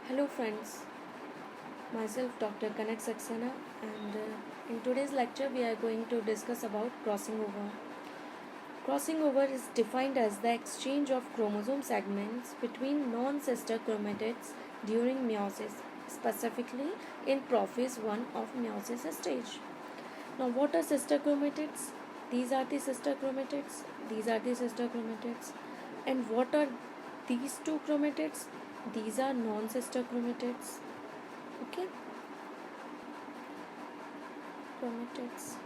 Hello friends, myself Dr. Kanak Saxena, and in today's lecture we are going to discuss about crossing over. Crossing over is defined as the exchange of chromosome segments between non-sister chromatids during meiosis, specifically in prophase 1 of meiosis stage. Now what are sister chromatids? These are the sister chromatids, these are the sister chromatids. And what are these two chromatids? These are non-sister chromatids. Okay, chromatids.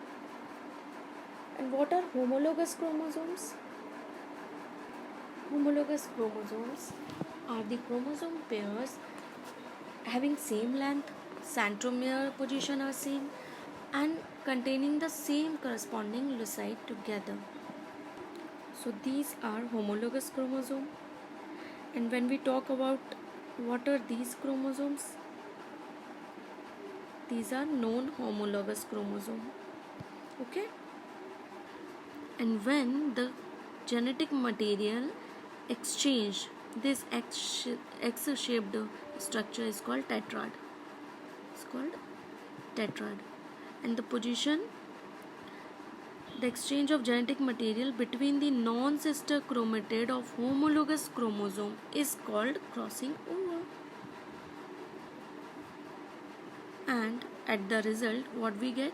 And what are homologous chromosomes? Homologous chromosomes are the chromosome pairs having same length, centromere position are same, and containing the same corresponding loci together. So these are homologous chromosome. And when we talk about what are these chromosomes, these are non-homologous chromosome. Okay, and when the genetic material exchange, this X-shaped structure is called tetrad. It's called tetrad. And the position, the exchange of genetic material between the non-sister chromatid of homologous chromosome is called crossing over. And at the result, what we get?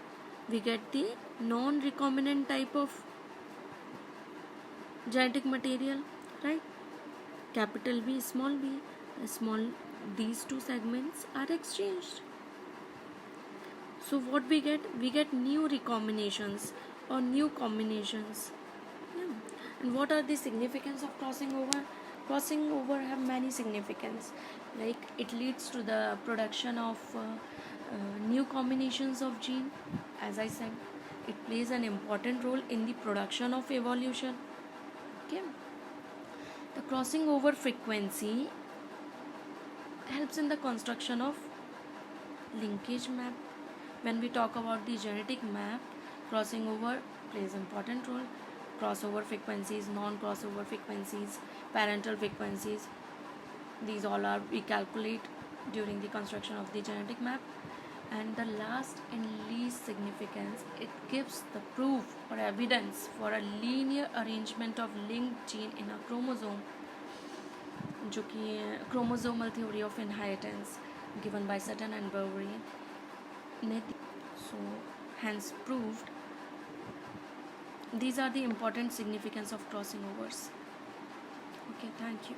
We get the non-recombinant type of genetic material, right? Capital B, small, these two segments are exchanged. So what we get? We get new recombinations or new combinations. Yeah. And what are the significance of crossing over? Crossing over have many significance. Like it leads to the production of new combinations of gene. As I said, it plays an important role in the production of evolution. Okay. The crossing over frequency helps in the construction of linkage map. When we talk about the genetic map, crossing over plays important role. Crossover frequencies, non-crossover frequencies, parental frequencies, these all are we calculate during the construction of the genetic map. And the last and least significance, it gives the proof or evidence for a linear arrangement of linked gene in a chromosome, जो कि chromosomal theory of inheritance given by Sutton and Boveri ने, so hence proved. These are the important significance of crossing overs. Okay, thank you.